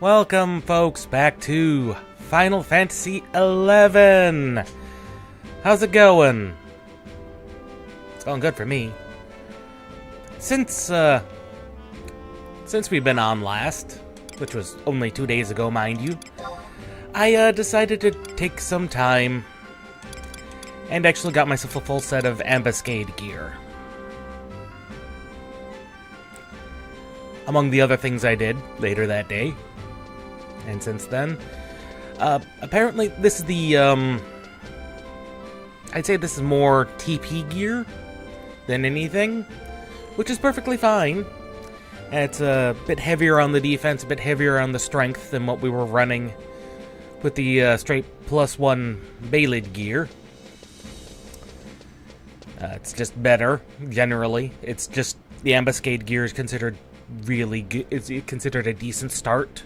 Welcome, folks, back to Final Fantasy XI. How's it going? It's going good for me. Since we've been on last, which was only 2 days ago, mind you, I decided to take some time and actually got myself a full set of ambuscade gear. Among the other things I did later that day, and since then, apparently this is the, I'd say this is more TP gear than anything, which is perfectly fine. It's a bit heavier on the defense, a bit heavier on the strength than what we were running with the straight +1 Baylid gear. It's just better, generally. It's just, the ambuscade gear is considered really good. It's considered a decent start.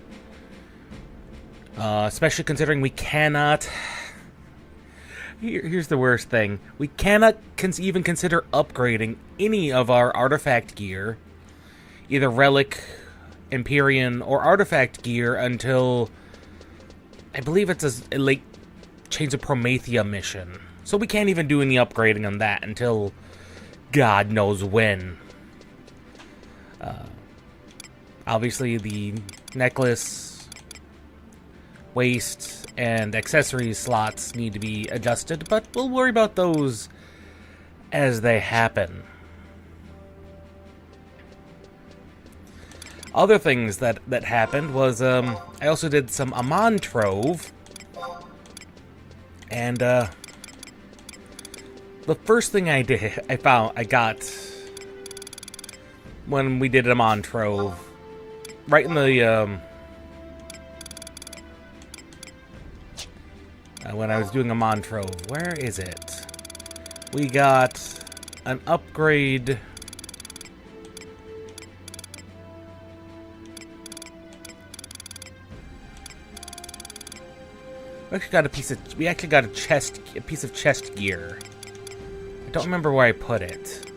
Especially considering we cannot... Here's the worst thing. We cannot even consider upgrading any of our artifact gear, either Relic, Empyrean, or Artifact gear until... I believe it's a late Chains of Promethea mission. So we can't even do any upgrading on that until God knows when. Obviously the necklace, waist, and accessories slots need to be adjusted, but we'll worry about those as they happen. Other things that happened was, I also did some Amon Trove, and, the first thing I got when we did Amon Trove, right in the, when I was doing Amon Trove, where is it? We got an upgrade. We actually got a piece of chest gear. I don't remember where I put it.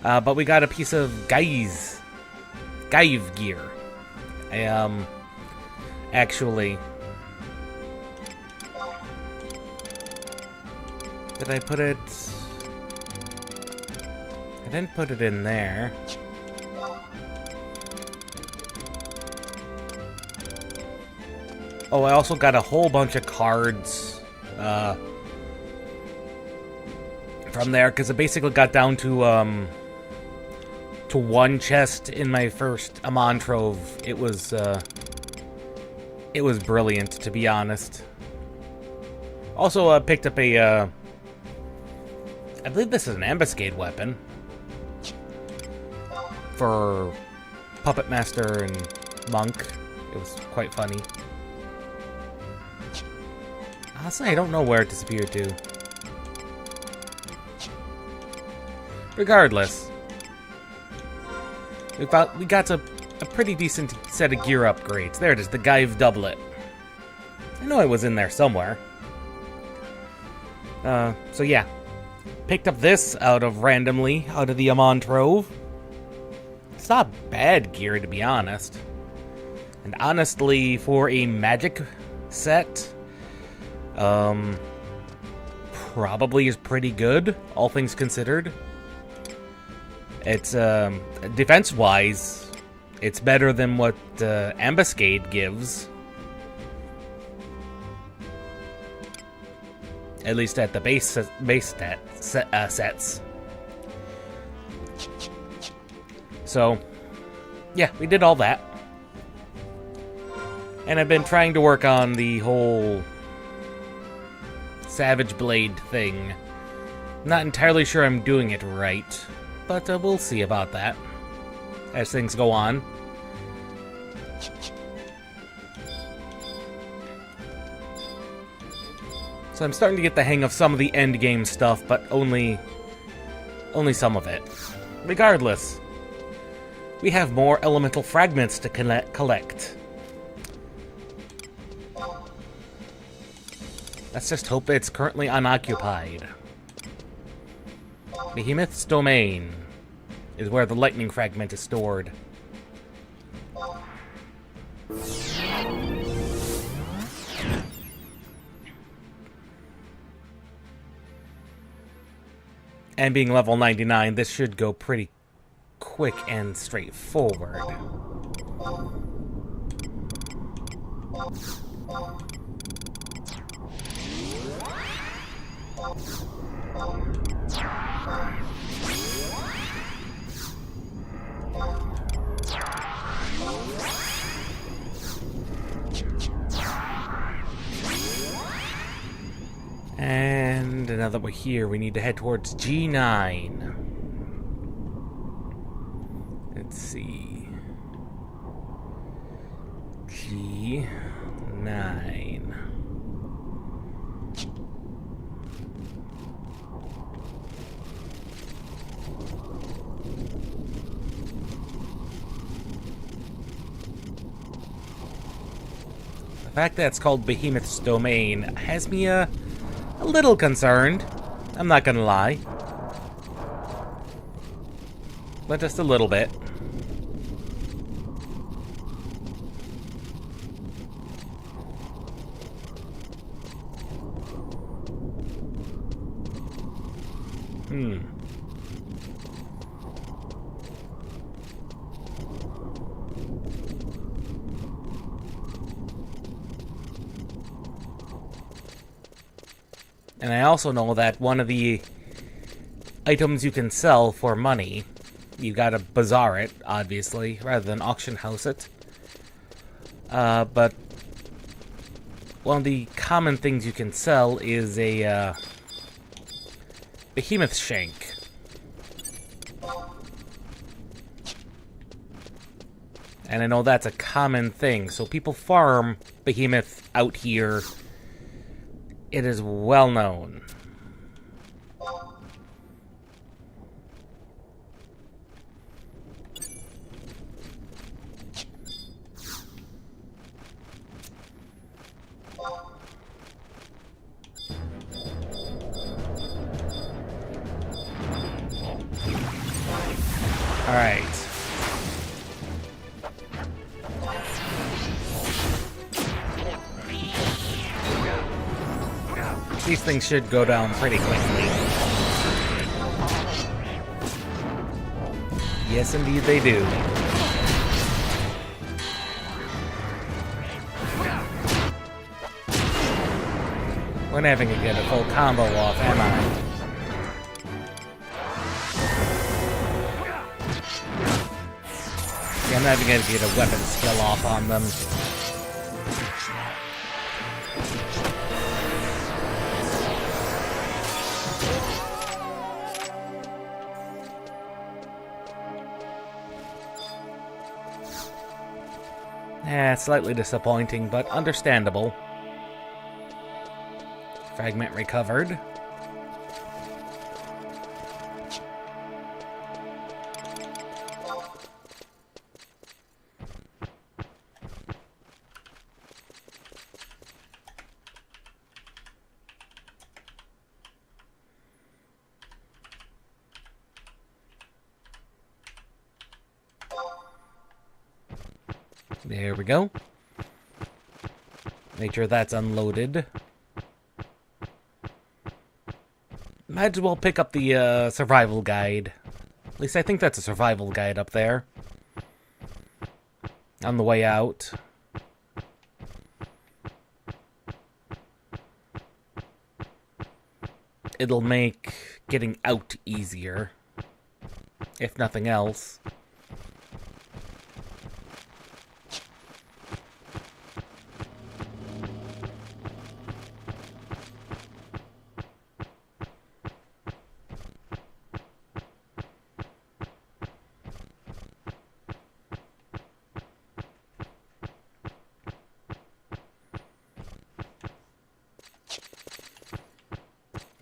But we got a piece of XIV gear. Actually, did I put it? I didn't put it in there. Oh, I also got a whole bunch of cards from there, because it basically got down to one chest in my first Amon Trove. It was brilliant, to be honest. Also, picked up a, I believe this is an ambuscade weapon for Puppet Master and Monk. It was quite funny. Honestly, I don't know where it disappeared to. Regardless, we got a pretty decent set of gear upgrades. There it is, the XIV doublet. I know it was in there somewhere. So yeah, picked up this randomly out of the Amon Trove. It's not bad gear, to be honest. And honestly, for a magic set, probably is pretty good, all things considered. It's, defense-wise, it's better than what Ambuscade gives. At least at the base sets. So, yeah, we did all that. And I've been trying to work on the whole Savage Blade thing. Not entirely sure I'm doing it right, but we'll see about that as things go on. So I'm starting to get the hang of some of the endgame stuff, but only some of it. Regardless, we have more elemental fragments to collect. Let's just hope it's currently unoccupied. Behemoth's domain is where the lightning fragment is stored. And being level 99, this should go pretty quick and straightforward. And now that we're here, we need to head towards G9. Let's see. G9. The fact that it's called Behemoth's Domain has me a little concerned. I'm not gonna lie. But just a little bit. And I also know that one of the items you can sell for money, you gotta bazaar it, obviously, rather than auction house it. But one of the common things you can sell is a behemoth shank. And I know that's a common thing, so people farm behemoth out here. It is well known. All right. These things should go down pretty quickly. Yes, indeed they do. We're never gonna get a full combo off, am I? Yeah, I'm never gonna get a weapon skill off on them. Slightly disappointing, but understandable. Fragment recovered. There we go. Make sure that's unloaded. Might as well pick up the survival guide. At least I think that's a survival guide up there. On the way out. It'll make getting out easier. If nothing else.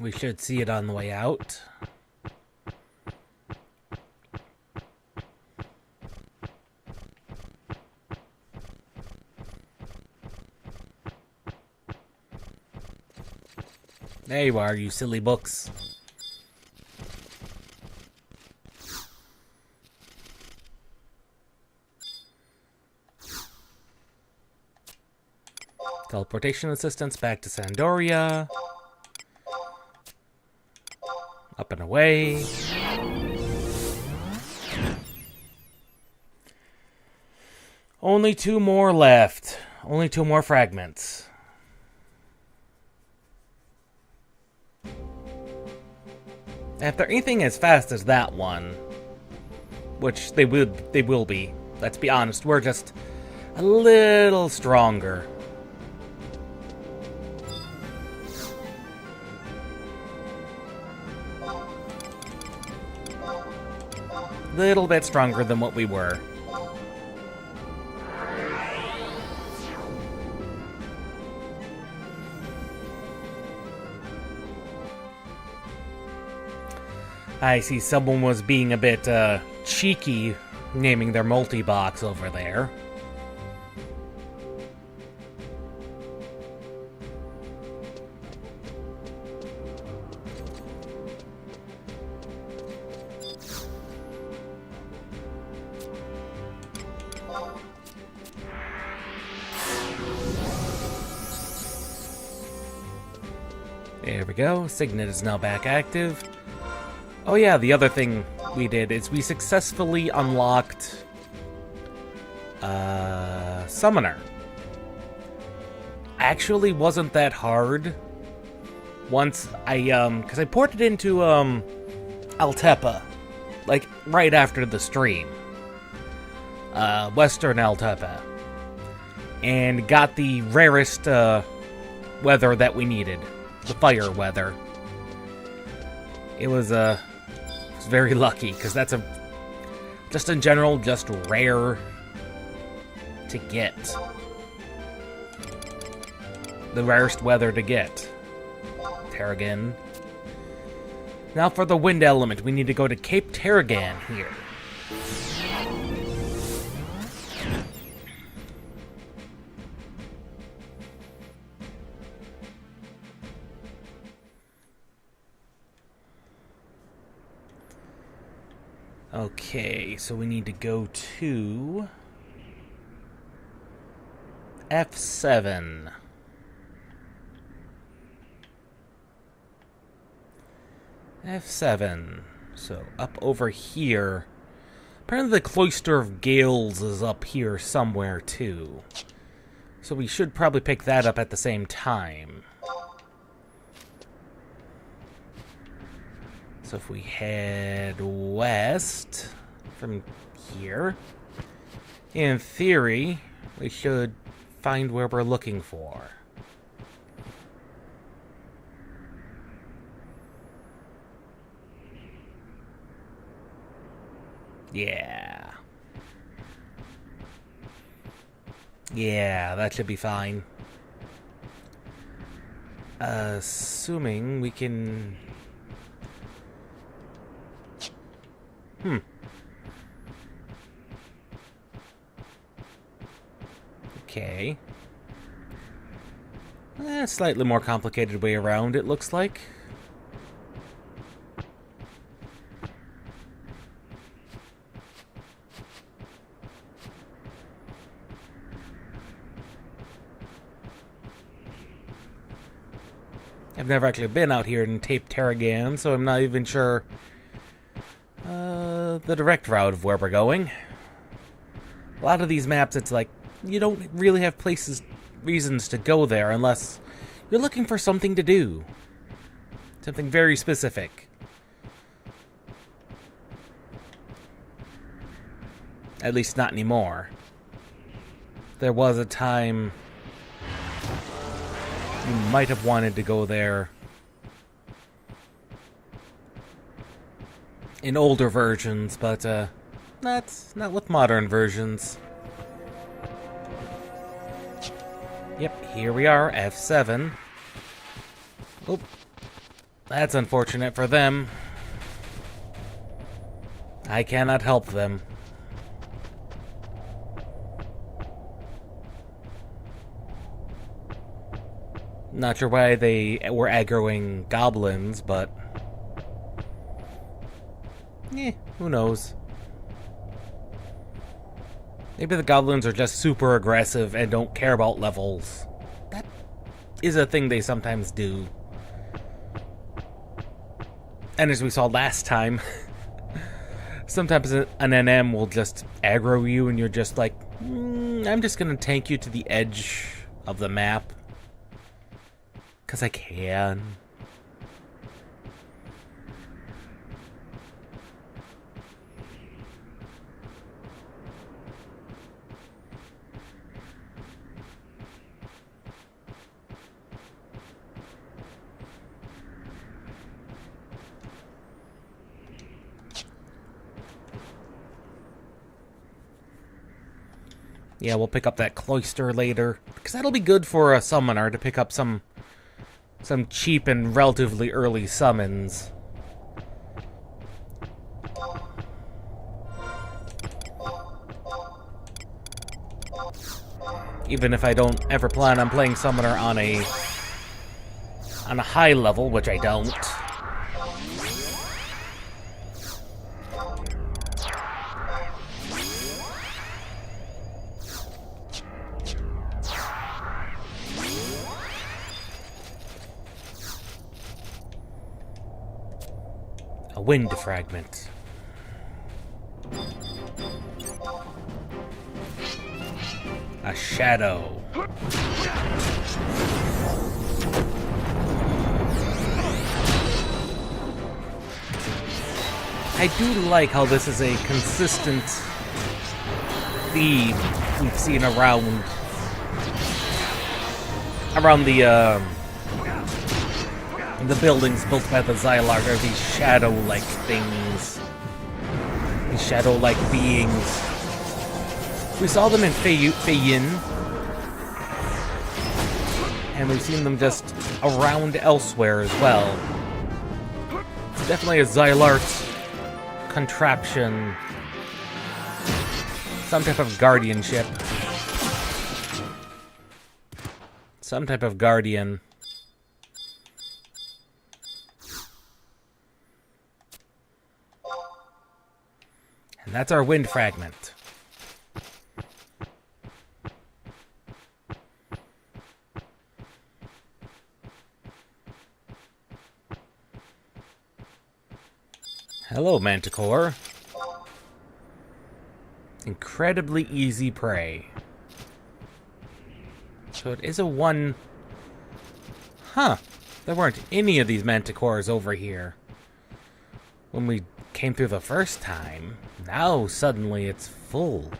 We should see it on the way out. There you are, you silly books. Teleportation assistance back to Sandoria. Up and away. Only 2 more left. Only 2 more fragments. If they're anything as fast as that one, which they will be. Let's be honest, we're just a little stronger. Little bit stronger than what we were. I see someone was being a bit cheeky naming their multi-box over there. There we go. Signet is now back active. Oh yeah, the other thing we did is we successfully unlocked Summoner. Actually wasn't that hard. Once because I ported into Altepa, like right after the stream. Western Altepa. And got the rarest weather that we needed. The fire weather. It was very lucky, because that's just in general, just rare to get. The rarest weather to get. Terragan. Now for the wind element, we need to go to Cape Terragan here. Okay, so we need to go to F7. F7. So up over here. Apparently the Cloister of Gales is up here somewhere too. So we should probably pick that up at the same time. So if we head west from here, in theory, we should find where we're looking for. Yeah. Yeah, that should be fine. Assuming we can... Okay. Slightly more complicated way around, it looks like. I've never actually been out here in Cape Terragan, so I'm not even sure the direct route of where we're going. A lot of these maps, it's like, you don't really have reasons to go there unless you're looking for something to do. Something very specific. At least not anymore. There was a time you might have wanted to go there in older versions, but not with modern versions. Yep, here we are, F7. Oh, that's unfortunate for them. I cannot help them. Not sure why they were aggroing goblins, but... who knows? Maybe the goblins are just super aggressive and don't care about levels. That is a thing they sometimes do. And as we saw last time, sometimes an NM will just aggro you and you're just like, I'm just gonna tank you to the edge of the map. 'Cause I can. Yeah, we'll pick up that cloister later, because that'll be good for a summoner to pick up some cheap and relatively early summons. Even if I don't ever plan on playing summoner on a high level, which I don't. A wind fragment. A shadow. I do like how this is a consistent theme we've seen around the buildings built by the Xylark are these shadow-like things. These shadow-like beings. We saw them in Fei-Yin. And we've seen them just around elsewhere as well. It's definitely a Xylark contraption. Some type of guardianship. Some type of guardian. And that's our wind fragment. Hello, Manticore. Incredibly easy prey. So it is a one... Huh. There weren't any of these Manticores over here when we came through the first time. Now suddenly it's full.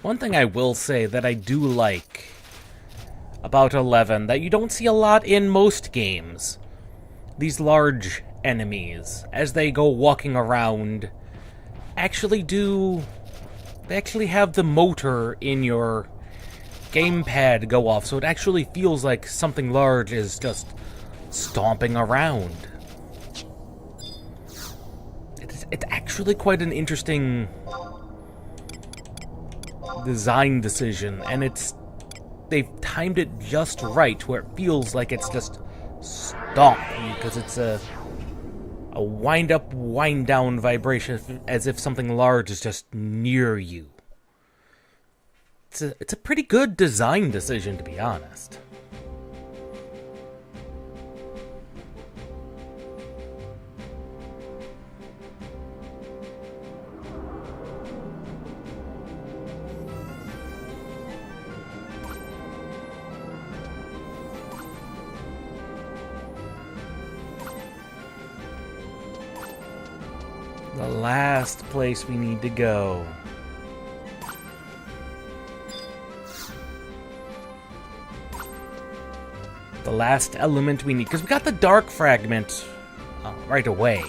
One thing I will say that I do like about 11 that you don't see a lot in most games. These large enemies, as they go walking around, they actually have the motor in your gamepad go off, so it actually feels like something large is just stomping around. It's actually quite an interesting design decision, and they've timed it just right where it feels like it's just stomp, because it's a wind up, wind down vibration as if something large is just near you. It's a pretty good design decision, to be honest. The last place we need to go. The last element we need, because we got the dark fragment right away.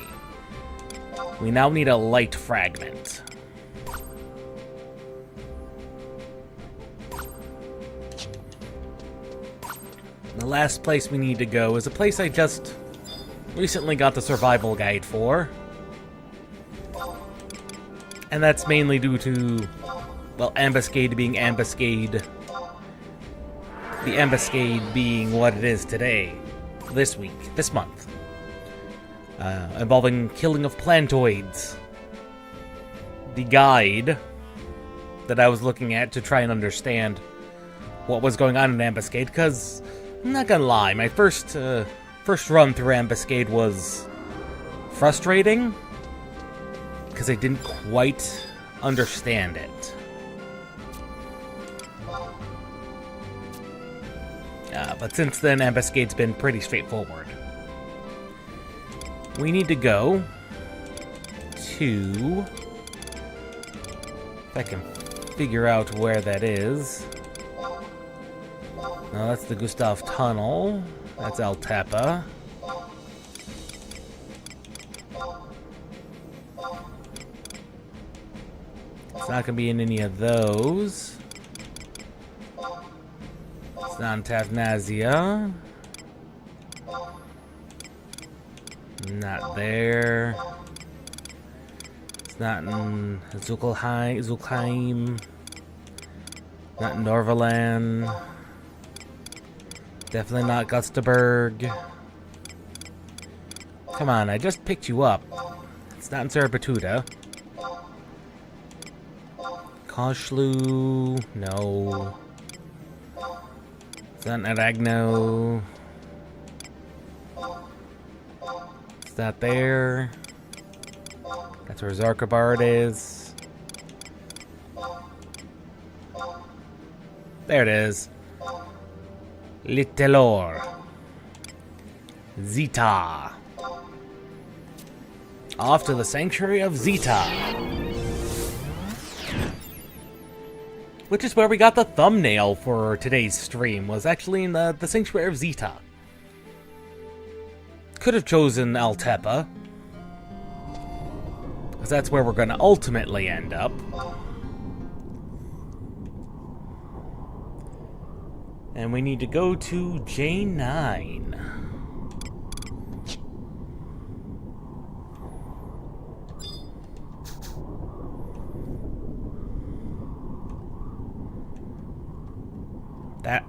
We now need a light fragment. The last place we need to go is a place I just recently got the survival guide for. And that's mainly due to, well, Ambuscade being Ambuscade. the ambuscade being what it is today, this week, this month. Involving killing of plantoids. The guide that I was looking at to try and understand what was going on in Ambuscade, because I'm not gonna lie, my first run through Ambuscade was frustrating because I didn't quite understand it. But since then, Ambuscade's been pretty straightforward. We need to go to... if I can figure out where that is. No, that's the Gustav Tunnel. That's Altepa. It's not gonna be in any of those. It's not in Tavnazia. Not there. It's not in Zulkheim. Not in Norvaland. Definitely not Gustaberg. Come on, I just picked you up. It's not in Sarabatuda. Koshlu, no. It's not in Aragno. It's not there. That's where Zarkabard is. There it is. Littelor. Zeta. Off to the Sanctuary of Zeta. Which is where we got the thumbnail for today's stream, was actually in the Sanctuary of Zeta. Could have chosen Altepa, because that's where we're going to ultimately end up. And we need to go to J9. That...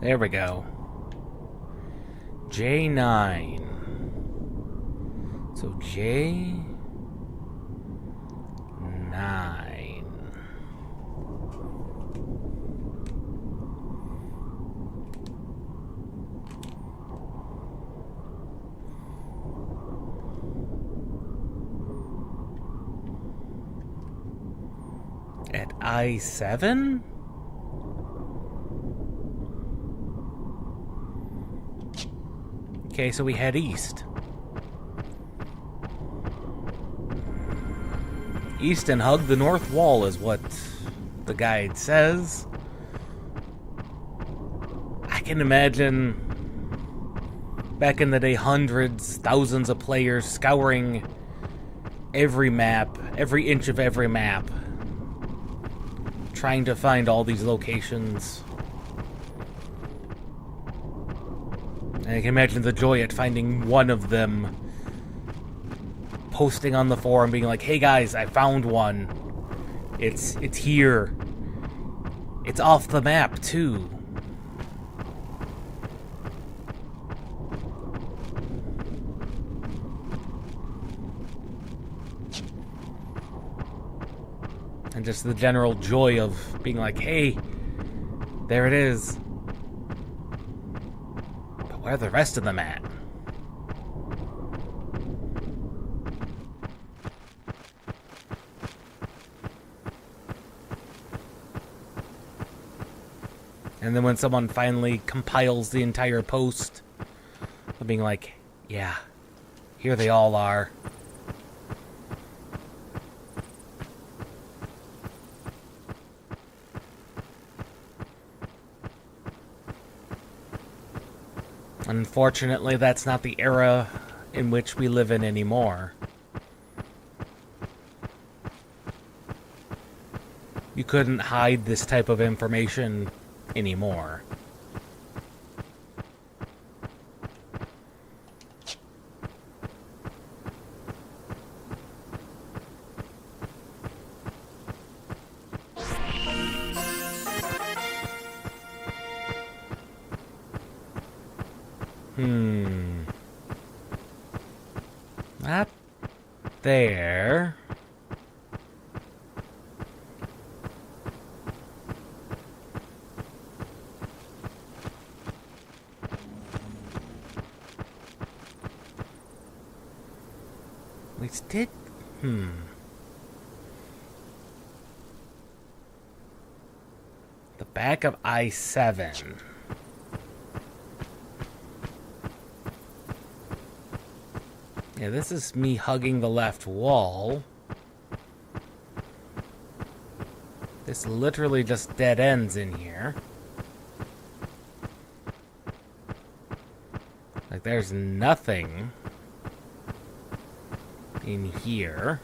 there we go. J9. So J9. At I7? Okay, so we head east. East and hug the north wall is what the guide says. I can imagine back in the day hundreds, thousands of players scouring every map, every inch of every map, trying to find all these locations. And I can imagine the joy at finding one of them, posting on the forum being like, hey guys, I found one. It's here. It's off the map too. And just the general joy of being like, hey, there it is. But where are the rest of them at? And then when someone finally compiles the entire post, of being like, yeah, here they all are. Unfortunately, that's not the era in which we live in anymore. You couldn't hide this type of information anymore. Not there. We did... The back of I-7. Yeah, this is me hugging the left wall. This literally just dead ends in here. Like, there's nothing in here.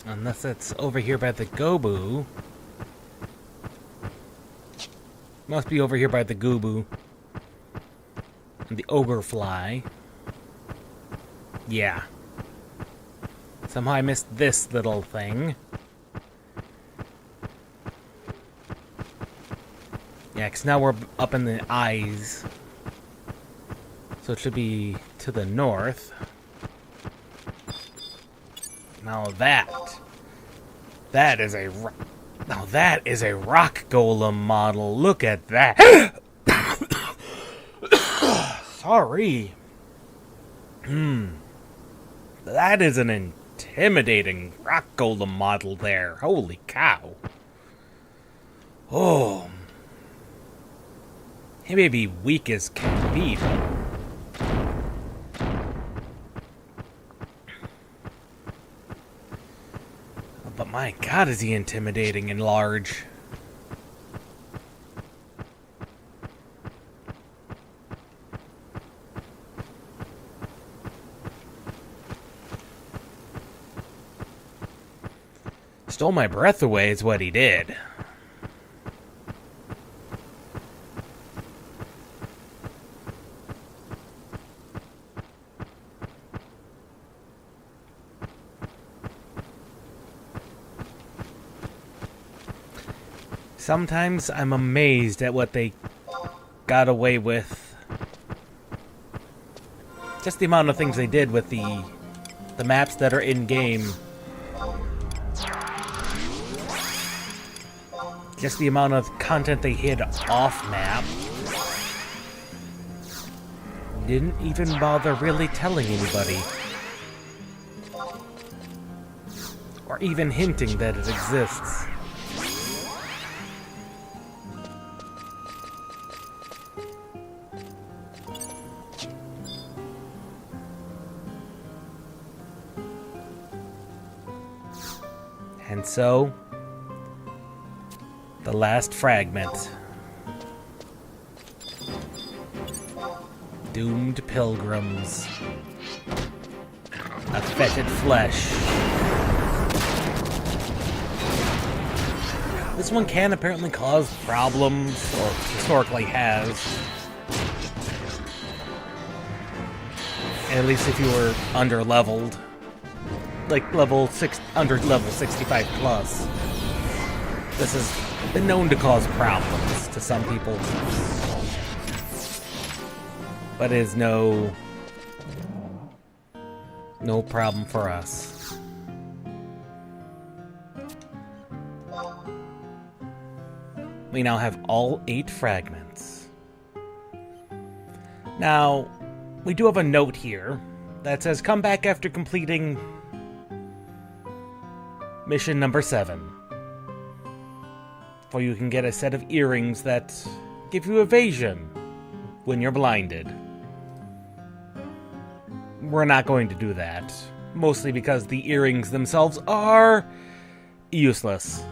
Unless it's over here by the Gobu. Must be over here by the Gobu. And the Ogre Fly. Yeah. Somehow I missed this little thing. Yeah, because now we're up in the eyes. So it should be to the north. Now that is a rock golem model. Look at that. Sorry. That is an intimidating rock golem model there. Holy cow. Oh. He may be weak as can be, but my god, is he intimidating and large. Stole my breath away is what he did. Sometimes I'm amazed at what they got away with. Just the amount of things they did with the maps that are in-game. Just the amount of content they hid off-map. Didn't even bother really telling anybody. Or even hinting that it exists. And so, the last fragment. Doomed pilgrims. A fetid flesh. This one can apparently cause problems, or historically has. At least if you were under-leveled. Like under level 65 plus. This has been known to cause problems to some people. But is no problem for us. We now have all 8 fragments. Now, we do have a note here that says, come back after completing mission number 7. For you can get a set of earrings that give you evasion when you're blinded. We're not going to do that. Mostly because the earrings themselves are useless.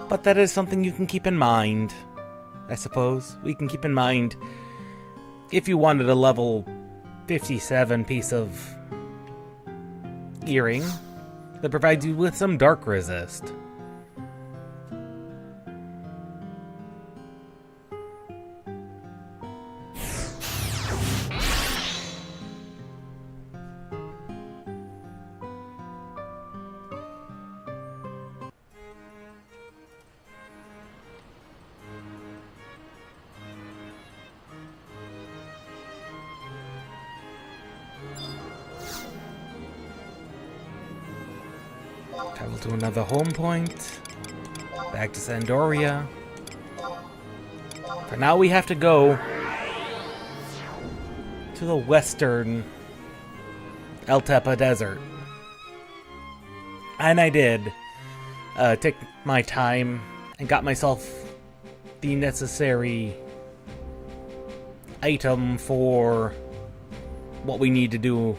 But that is something you can keep in mind, I suppose. We can keep in mind if you wanted a level 57 piece of earring that provides you with some dark resist. Travel to another home point. Back to Sandoria. For now, we have to go to the western El Tepa Desert. And I did take my time and got myself the necessary item for what we need to do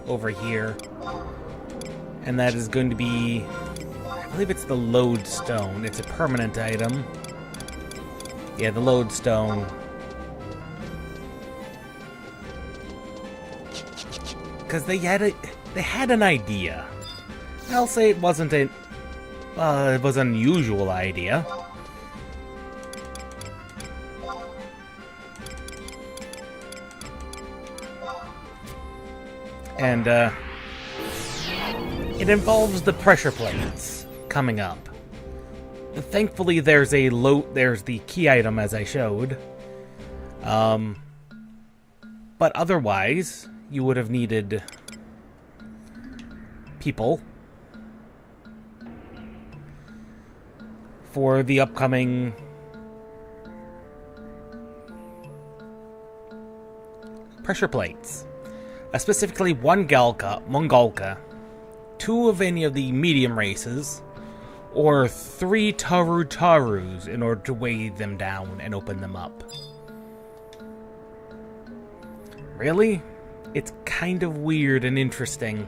over here. And that is going to be, I believe it's the lodestone. It's a permanent item. Yeah, the lodestone. Because they had an idea. I'll say it wasn't it was an unusual idea. And it involves the pressure plates coming up. Thankfully, there's the key item as I showed. But otherwise, you would have needed people for the upcoming pressure plates. Specifically, one Mongolka, 2 of any of the medium races, or 3 Tarus in order to weigh them down and open them up. Really? It's kind of weird and interesting.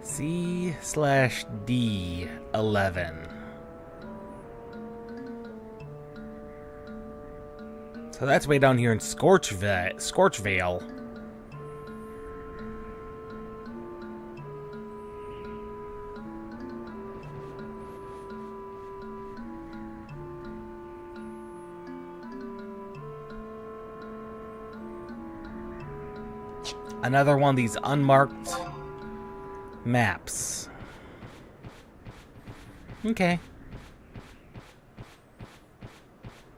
C/D11. So that's way down here in Scorchvale. Another one of these unmarked maps. Okay.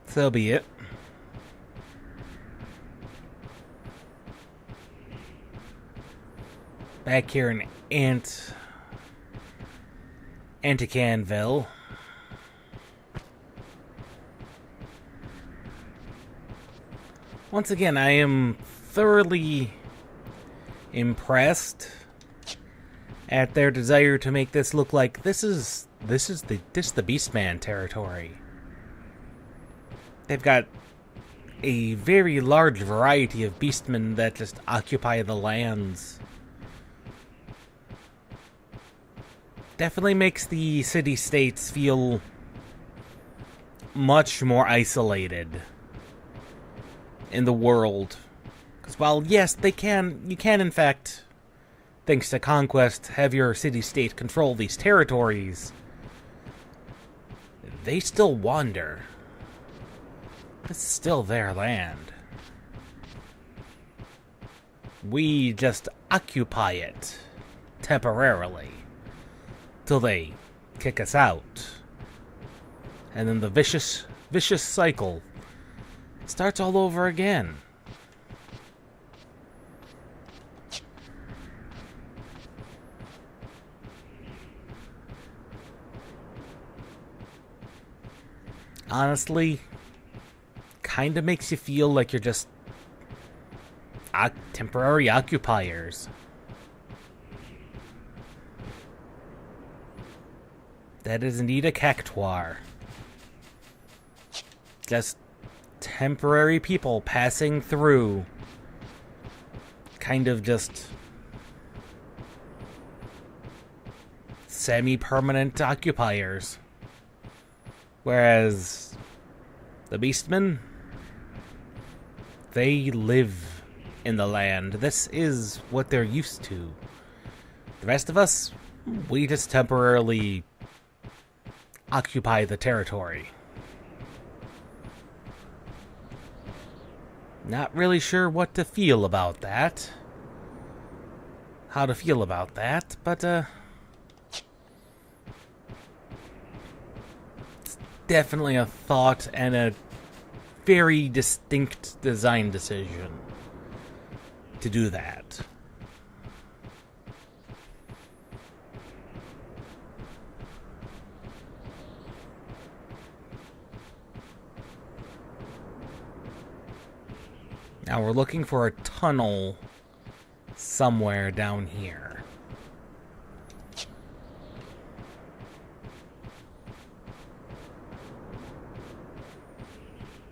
So be it. Back here in Anticanville. Once again, I am thoroughly impressed at their desire to make this look like this is the Beastman territory. They've got a very large variety of beastmen that just occupy the lands. Definitely makes the city-states feel much more isolated in the world. Because while, yes, you can in fact, thanks to conquest, have your city-state control these territories, they still wander. This is still their land. We just occupy it temporarily till they kick us out. And then the vicious cycle starts all over again. Honestly, kind of makes you feel like you're just temporary occupiers. That is indeed a cactuar. Just temporary people passing through. Kind of just semi-permanent occupiers. Whereas the Beastmen, they live in the land. This is what they're used to. The rest of us, we just temporarily occupy the territory. Not really sure what to feel about that. How to feel about that, but it's definitely a thought and a very distinct design decision to do that. Now we're looking for a tunnel somewhere down here.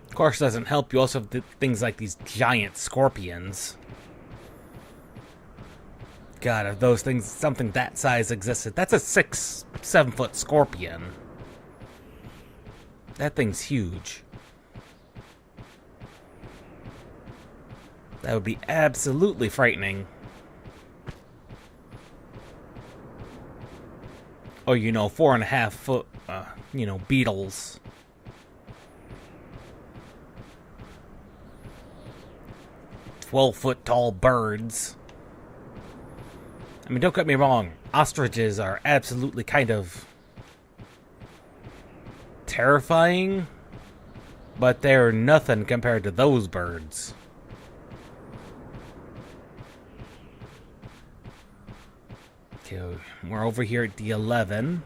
Of course, doesn't help. You also have things like these giant scorpions. God, if those things, something that size existed, that's a 6-7 foot scorpion. That thing's huge. That would be absolutely frightening. Or, 4.5 foot, beetles. "12-foot tall birds." I mean, don't get me wrong. Ostriches are absolutely kind of terrifying, but they're nothing compared to those birds. Okay, we're over here at D11.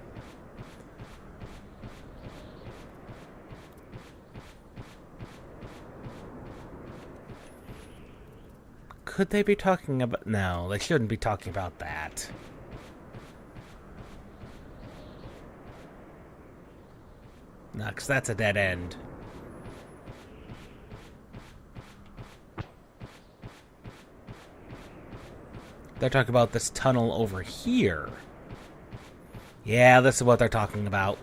Could they be talking about... No, they shouldn't be talking about that. No, because that's a dead end. They're talking about this tunnel over here. Yeah, this is what they're talking about.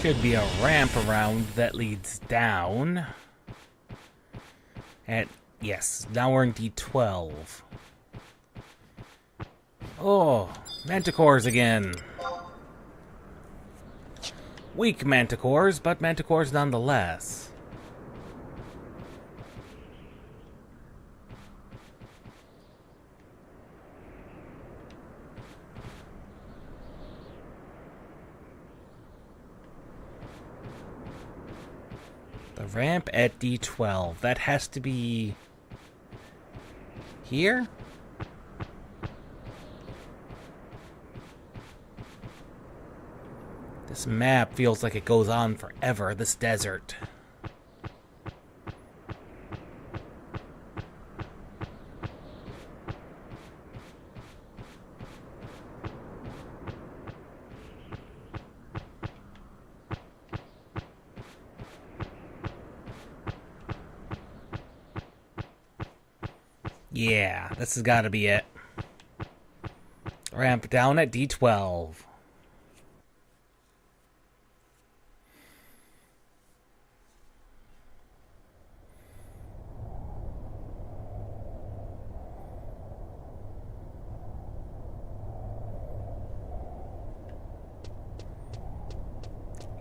Should be a ramp around that leads down. Yes, now we're in D12. Oh, manticores again. Weak manticores, but manticores nonetheless. The ramp at D12. That has to be... here? This map feels like it goes on forever, this desert. Yeah, this has got to be it. Ramp down at D12.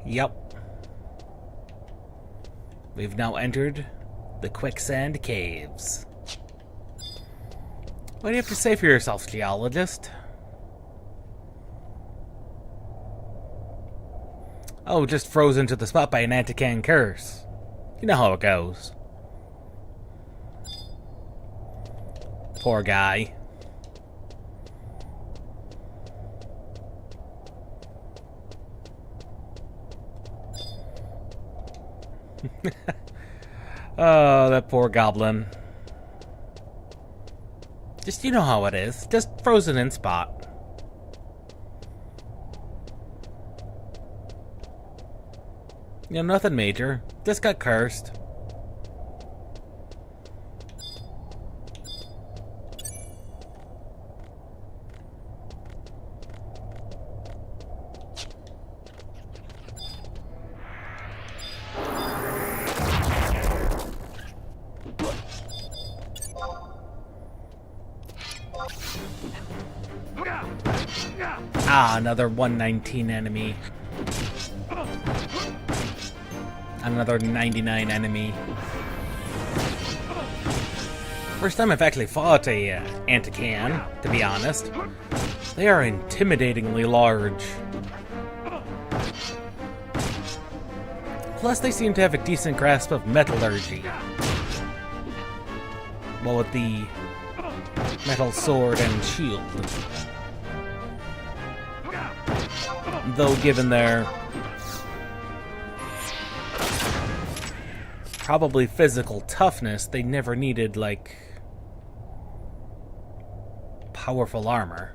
Yep. We've now entered the quicksand caves. What do you have to say for yourself, geologist? Oh, just frozen to the spot by an Antican curse. You know how it goes. Poor guy. Oh, that poor goblin. Just, you know how it is. Just frozen in spot. You know, nothing major. Just got cursed. Ah, another 119 enemy. Another 99 enemy. First time I've actually fought a Antican, to be honest. They are intimidatingly large. Plus, they seem to have a decent grasp of metallurgy. Well, with the metal sword and shield. Though, given their probably physical toughness, they never needed, like, powerful armor.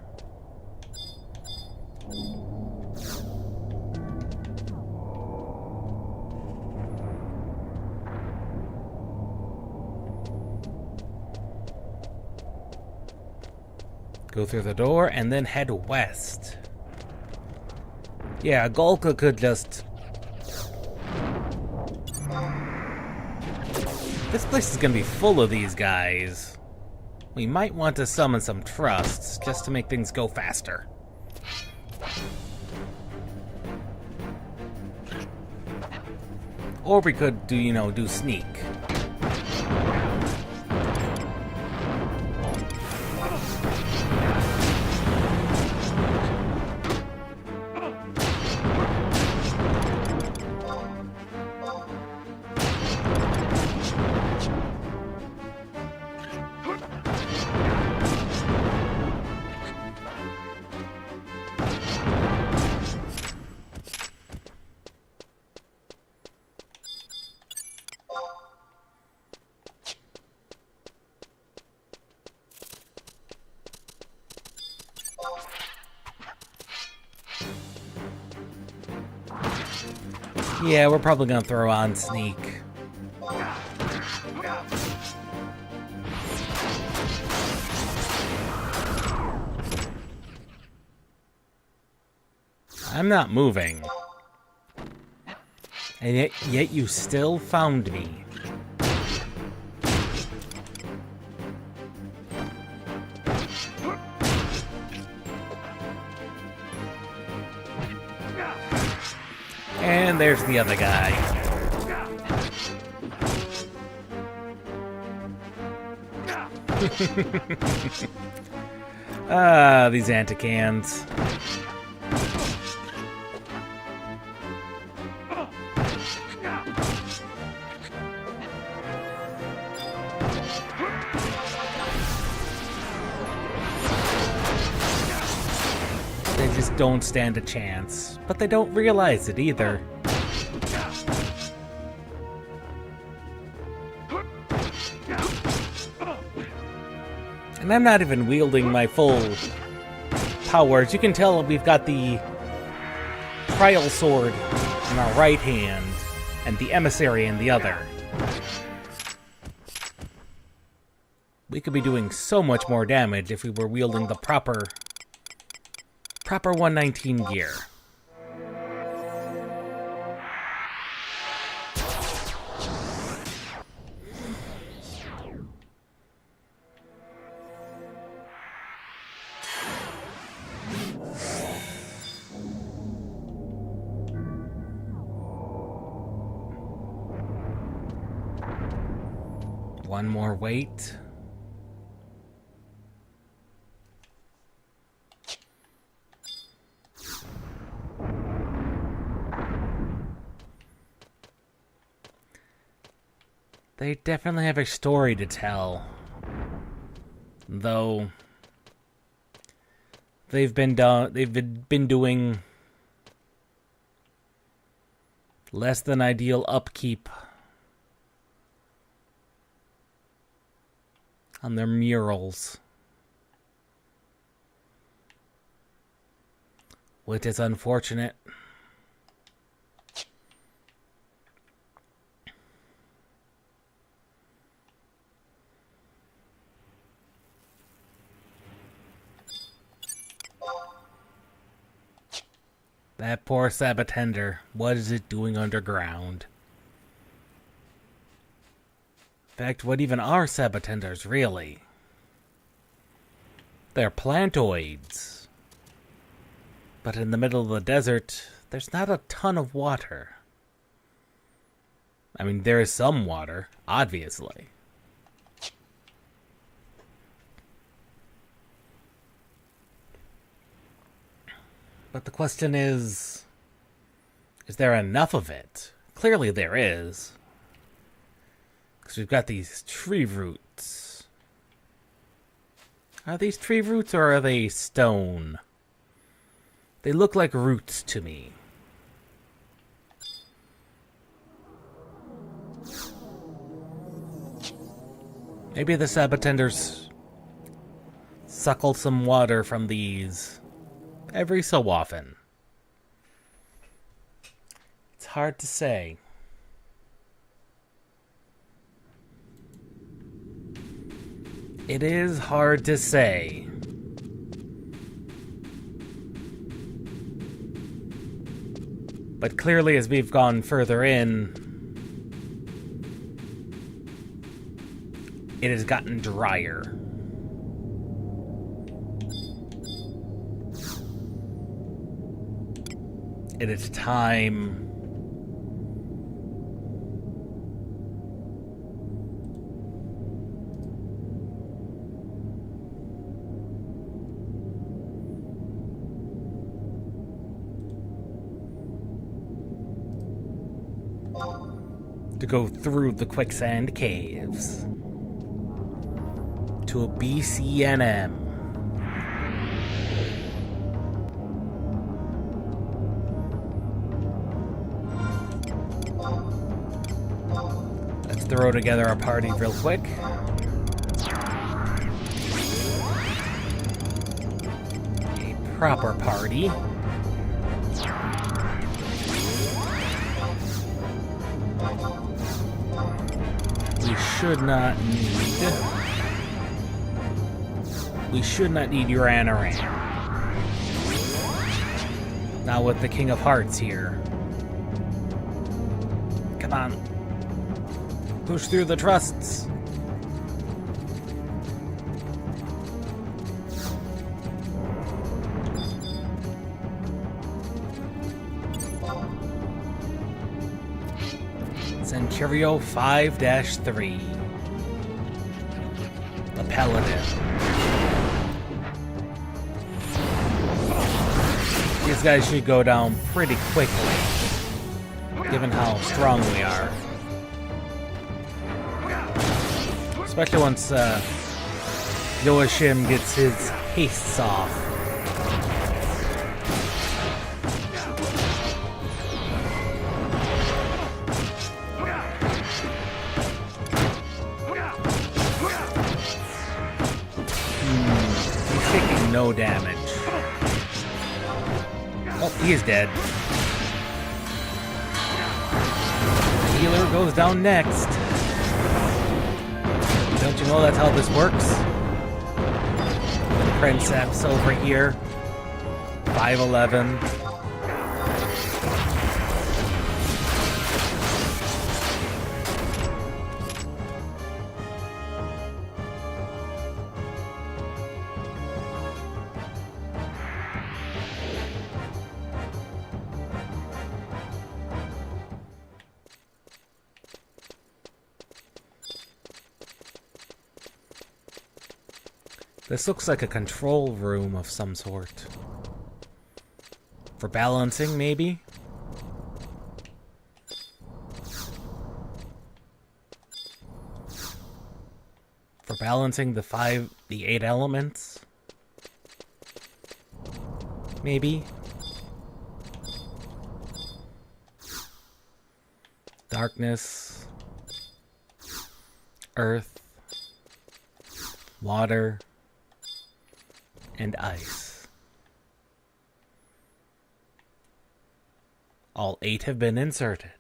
Go through the door and then head west. Yeah, Golka could just... This place is gonna be full of these guys. We might want to summon some trusts just to make things go faster. Or we could do, you know, do sneak. Yeah, we're probably gonna throw on sneak. I'm not moving. And yet you still found me. And there's the other guy. Ah, these Anticans. They just don't stand a chance, but they don't realize it either. And I'm not even wielding my full powers. You can tell we've got the trial sword in our right hand and the emissary in the other. We could be doing so much more damage if we were wielding the proper 119 gear. One more wait. They definitely have a story to tell. Though they've been doing less than ideal upkeep on their murals. Which is unfortunate. That poor Sabatender. What is it doing underground? In fact, what even are Sabatenders, really? They're plantoids. But in the middle of the desert, there's not a ton of water. I mean, there is some water, obviously. But the question is there enough of it? Clearly there is. Because we've got these tree roots. Are these tree roots or are they stone? They look like roots to me. Maybe the Sabatenders suckle some water from these every so often. It's hard to say. It is hard to say. But clearly, as we've gone further in, it has gotten drier. It is time to go through the quicksand caves to a BCNM. Let's throw together a party real quick. A proper party. We should not need Uraneran. Not with the King of Hearts here. Come on. Push through the trusts. Centurio 5-3. The Paladin. These guys should go down pretty quickly, given how strong we are. Especially once Yoashim gets his hastes off. He's taking no damage. Oh, he is dead. The healer goes down next. Don't you know that's how this works? The Princeps over here. 5'11". This looks like a control room of some sort. For balancing, maybe? For balancing the 8 elements? Maybe? Darkness. Earth. water, and ice. All 8 have been inserted.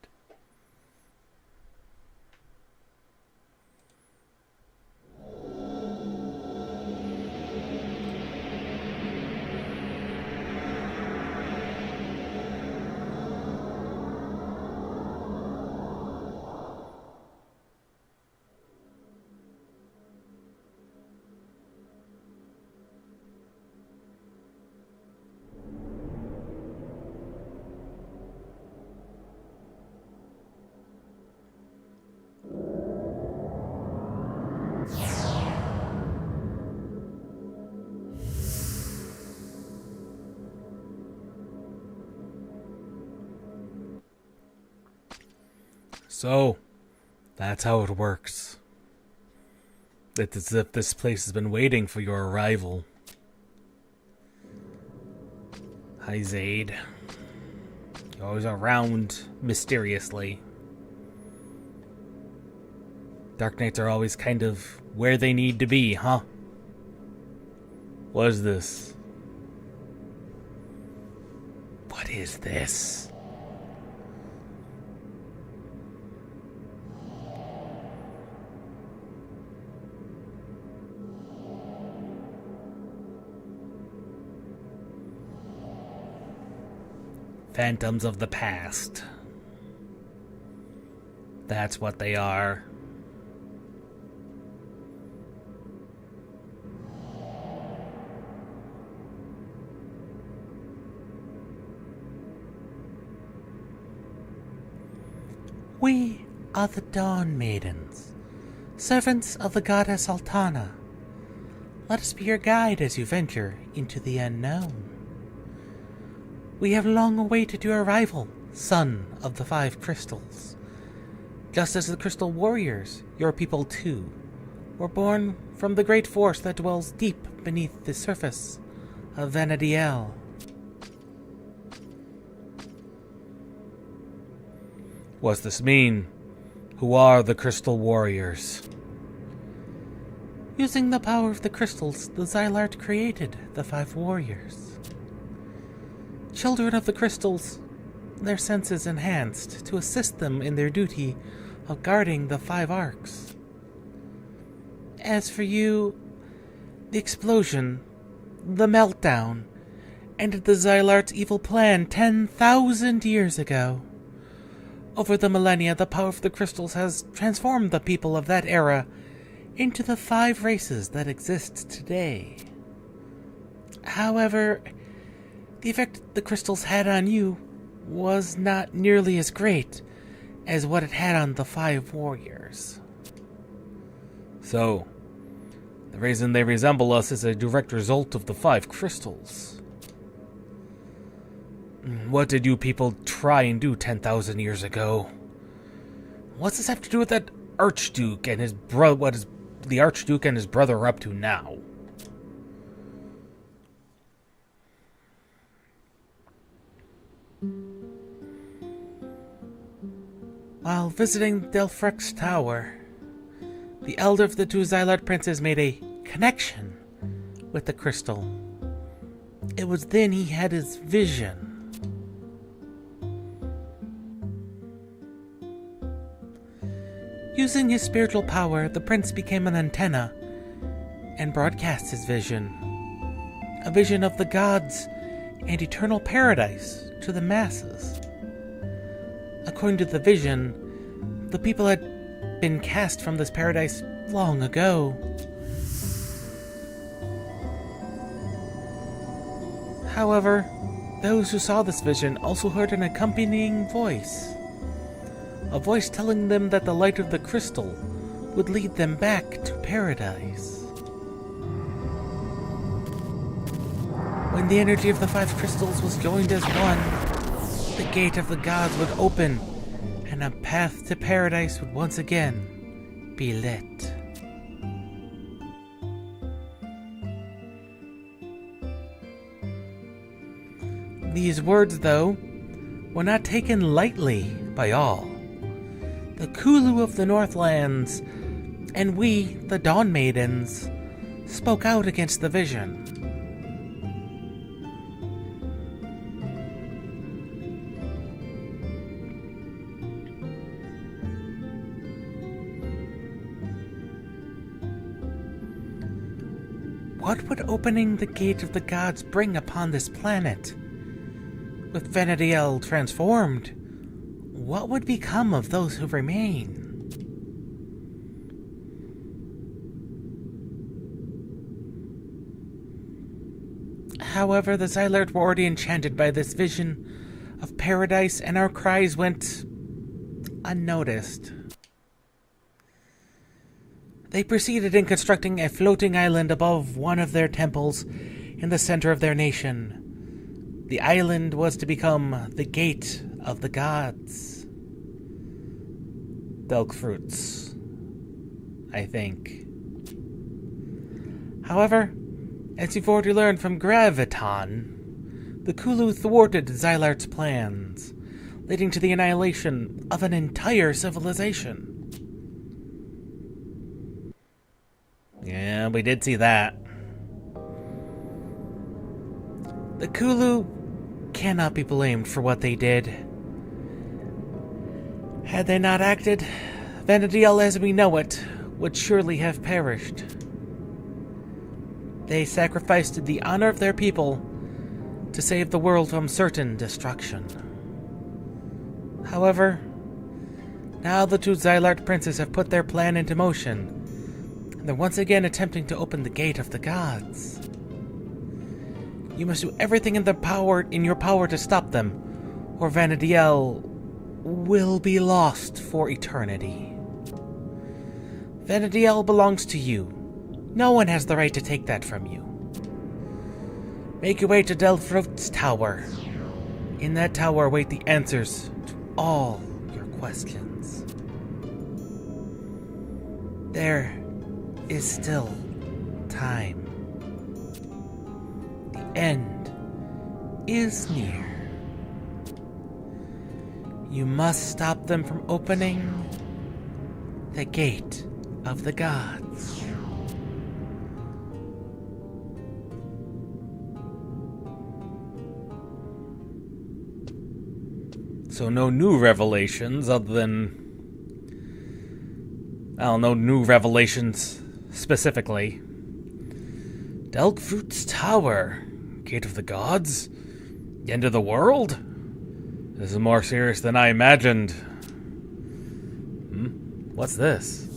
So, that's how it works. It's as if this place has been waiting for your arrival. Hi, Zaid. You're always around mysteriously. Dark Knights are always kind of where they need to be, huh? What is this? What is this? Phantoms of the past. That's what they are. We are the Dawn Maidens, servants of the goddess Altana. Let us be your guide as you venture into the unknown. We have long awaited your arrival, son of the 5 crystals. Just as the crystal warriors, your people too, were born from the great force that dwells deep beneath the surface of Vanadiel. What's this mean? Who are the crystal warriors? Using the power of the crystals, the Xylart created the 5 warriors. Children of the crystals, their senses enhanced to assist them in their duty of guarding the 5 arcs. As for you, the explosion, the meltdown, ended the Xylart's evil plan 10,000 years ago. Over the millennia, the power of the crystals has transformed the people of that era into the 5 races that exist today. However, the effect the crystals had on you was not nearly as great as what it had on the 5 warriors. So, the reason they resemble us is a direct result of the 5 crystals. What did you people try and do 10,000 years ago? What's this have to do with that Archduke and his brother? What is the Archduke and his brother up to now? While visiting Delphrex Tower, the elder of the 2 Xylart princes made a connection with the crystal. It was then he had his vision. Using his spiritual power, the prince became an antenna and broadcast his vision. A vision of the gods and eternal paradise to the masses. According to the vision, the people had been cast from this paradise long ago. However, those who saw this vision also heard an accompanying voice. A voice telling them that the light of the crystal would lead them back to paradise. When the energy of the 5 crystals was joined as one, the gate of the gods would open, and a path to paradise would once again be lit. These words, though, were not taken lightly by all. The Kulu of the Northlands, and we, the Dawn Maidens, spoke out against the vision. What would opening the gate of the gods bring upon this planet? With Venediel transformed, what would become of those who remain? However, the Xylert were already enchanted by this vision of paradise, and our cries went unnoticed. They proceeded in constructing a floating island above one of their temples in the center of their nation. The island was to become the gate of the gods. Delk fruits, I think. However, as you've already learned from Graviton, the Kulu thwarted Xylart's plans, leading to the annihilation of an entire civilization. Yeah, we did see that. The Kulu cannot be blamed for what they did. Had they not acted, Venediel as we know it would surely have perished. They sacrificed the honor of their people to save the world from certain destruction. However, now the two Xylart princes have put their plan into motion, and they're once again attempting to open the gate of the gods. You must do everything in your power to stop them, or Venediel will be lost for eternity. Venediel belongs to you. No one has the right to take that from you. Make your way to Delfrot's tower. In that tower await the answers to all your questions. There is still time. The end is near. You must stop them from opening the gate of the gods. So no new revelations other than... no new revelations specifically. Delkfruit's Tower. Gate of the Gods? The end of the world? This is more serious than I imagined. What's this?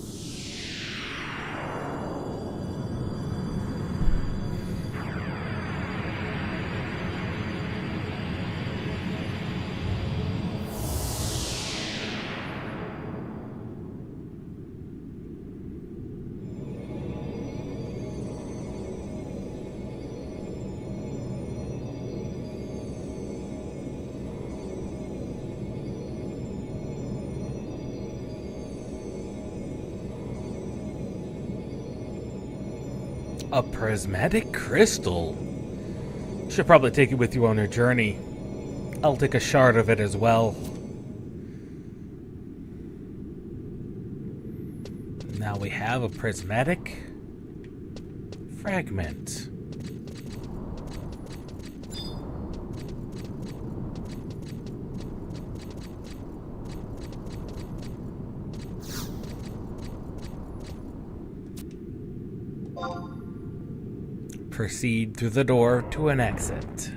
A prismatic crystal. Should probably take it with you on your journey. I'll take a shard of it as well. Now we have a prismatic fragment. Proceed through the door to an exit.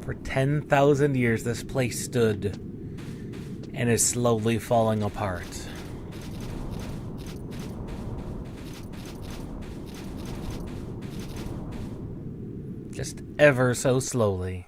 For 10,000 years, this place stood and is slowly falling apart. Just ever so slowly.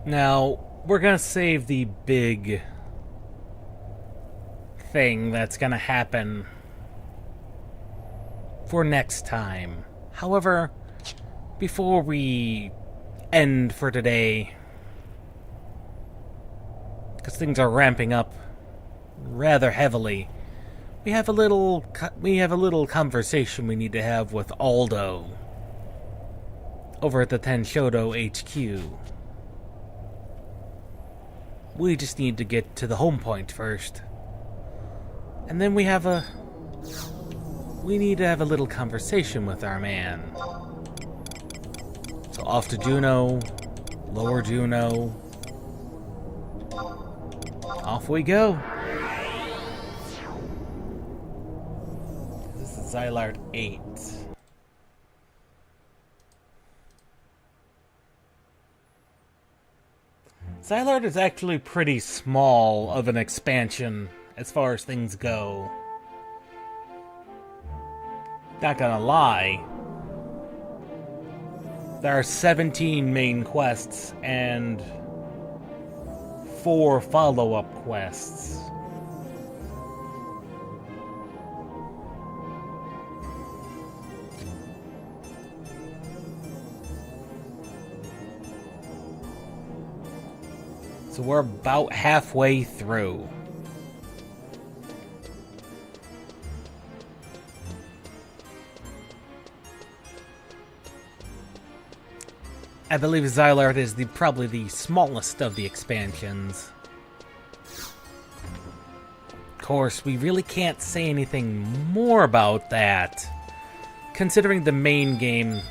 Now, we're gonna save the big thing that's gonna happen for next time. However, before we end for today, because things are ramping up rather heavily, we have a little conversation we need to have with Aldo over at the Tenshodo HQ. We just need to get to the home point first. And then we need to have a little conversation with our man. So off to Juno, lower Juno. Off we go. This is Xylart 8. Xylart is actually pretty small of an expansion as far as things go. Not gonna lie. There are 17 main quests and 4 follow-up quests. So we're about halfway through. I believe Xylart is probably the smallest of the expansions. Of course, we really can't say anything more about that, considering the main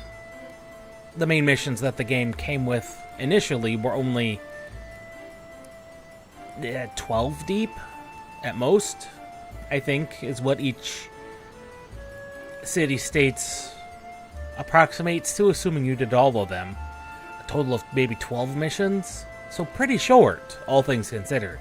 missions that the game came with initially were only 12 deep, at most, I think, is what each city-states approximates to, assuming you did all of them. A total of maybe 12 missions, so pretty short, all things considered.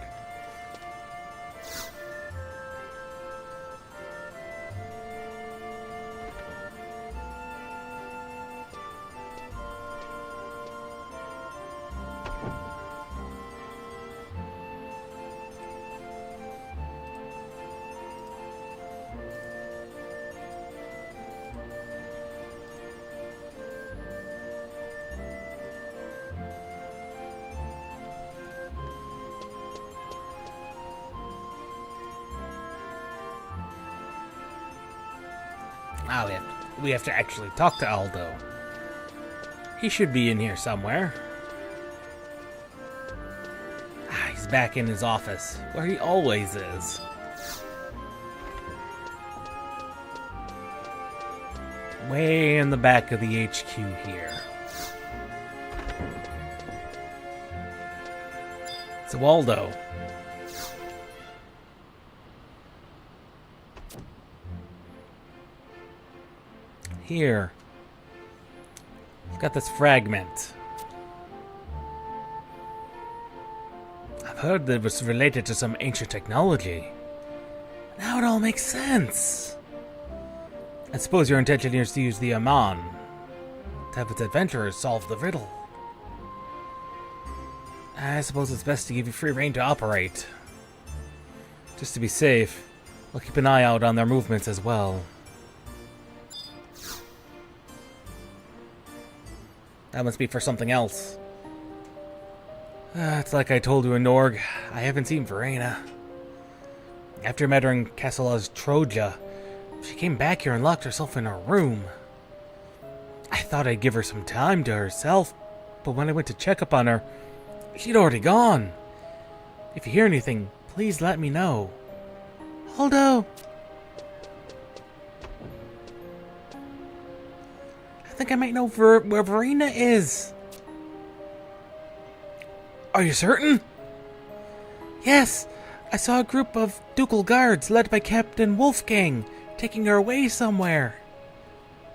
We have to actually talk to Aldo. He should be in here somewhere. He's back in his office, where he always is. Way in the back of the HQ here. So Aldo. Here. I've got this fragment. I've heard that it was related to some ancient technology. Now it all makes sense. I suppose your intention is to use the Aman to have its adventurers solve the riddle. I suppose it's best to give you free rein to operate. Just to be safe, we'll keep an eye out on their movements as well. That must be for something else. It's like I told you in Norg, I haven't seen Verena. After I met her in Castle's Troja, she came back here and locked herself in her room. I thought I'd give her some time to herself, but when I went to check up on her, she'd already gone. If you hear anything, please let me know. Aldo! I think I might know where Verena is. Are you certain? Yes, I saw a group of ducal guards led by Captain Wolfgang taking her away somewhere.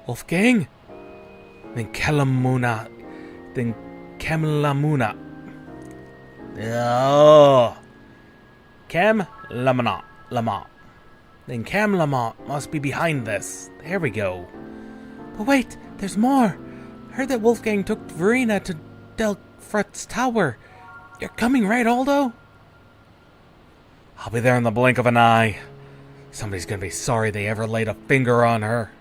Wolfgang? Then Kalamuna. Oh. Cam Lamont. Then Cam Lamont must be behind this. There we go. But wait, there's more. I heard that Wolfgang took Verena to Delfrut's tower. You're coming, right, Aldo? I'll be there in the blink of an eye. Somebody's gonna be sorry they ever laid a finger on her.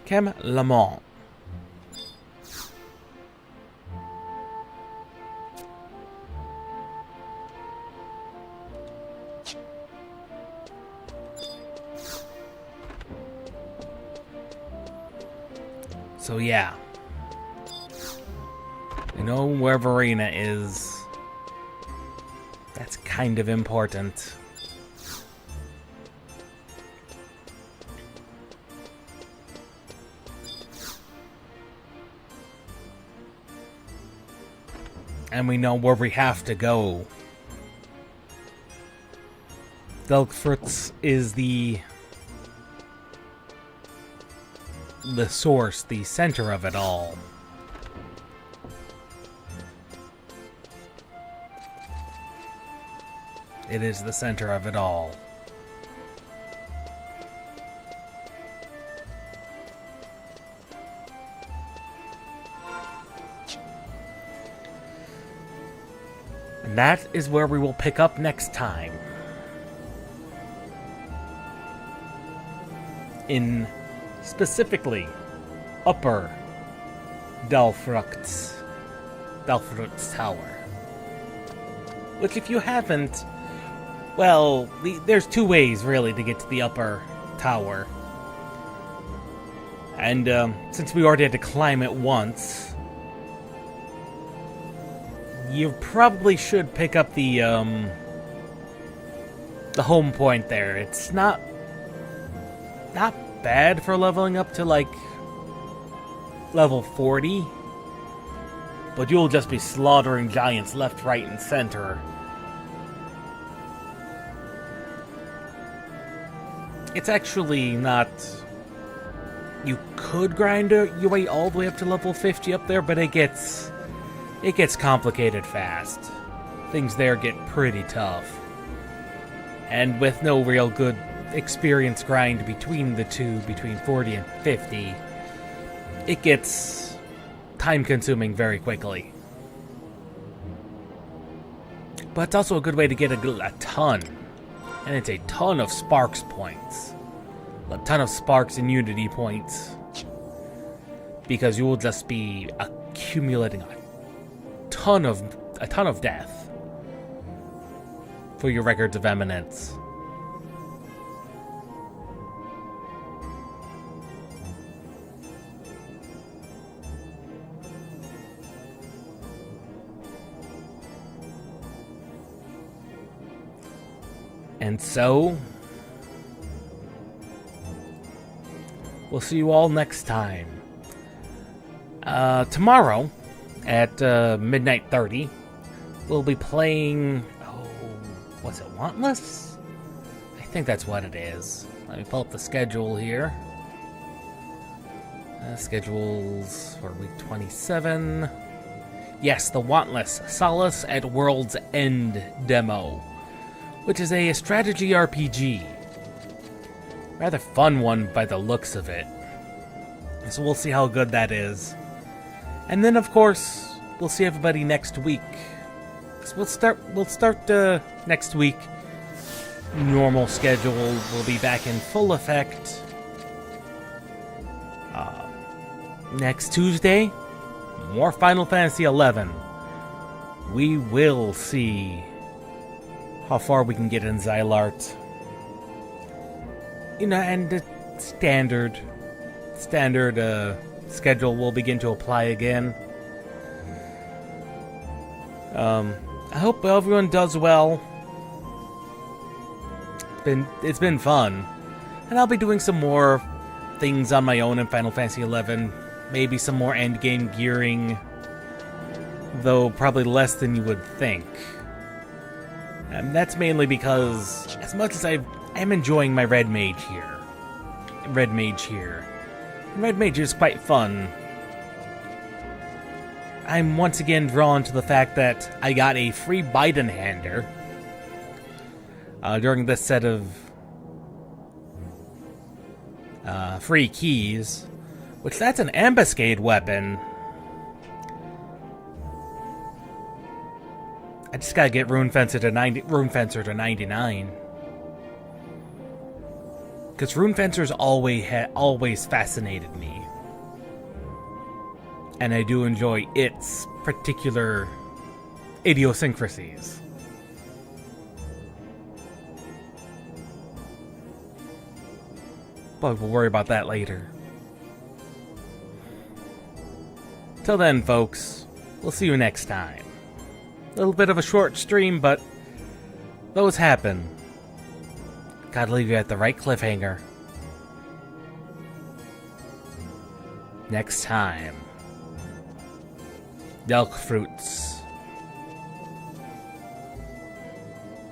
Kem Lamont. So yeah, I know where Verena is. That's kind of important. And we know where we have to go. Delfrutz is the source, the center of it all. It is the center of it all. And that is where we will pick up next time. In specifically Upper Delfrutz Tower. Which, if you haven't, well, there's two ways really to get to the Upper Tower. And since we already had to climb it once, you probably should pick up the home point there. It's not bad for leveling up to like level 40, but you'll just be slaughtering giants left, right, and center. It's actually not... You could grind your way all the way up to level 50 up there, but it gets complicated fast. Things there get pretty tough. And with no real good experience grind between the two, between 40 and 50, it gets time-consuming very quickly. But it's also a good way to get a ton. And it's a ton of Sparks points. A ton of Sparks and Unity points. Because you will just be accumulating a ton of death for your records of eminence. And so, we'll see you all next time. Tomorrow, at midnight 30, we'll be playing... Oh, was it Wantless? I think that's what it is. Let me pull up the schedule here. Schedules for week 27. Yes, the Wantless Solace at World's End demo, which is a strategy RPG. Rather fun one by the looks of it. So we'll see how good that is. And then, of course, we'll see everybody next week. So we'll start next week. Normal schedule will be back in full effect. Next Tuesday, more Final Fantasy XI. We will see how far we can get in Xylart. You know, and the standard schedule will begin to apply again. I hope everyone does well. It's been fun. And I'll be doing some more things on my own in Final Fantasy XI. Maybe some more endgame gearing, though probably less than you would think. And that's mainly because, as much as I'm enjoying my Red Mage here. Red Mage is quite fun. I'm once again drawn to the fact that I got a free Biden-hander during this set of free keys, which that's an ambuscade weapon. I just gotta get Rune Fencer to 99. Because Rune Fencer's always fascinated me. And I do enjoy its particular idiosyncrasies. But we'll worry about that later. Till then, folks, we'll see you next time. A little bit of a short stream, but those happen. Gotta leave you at the right cliffhanger. Next time. Delk Fruits.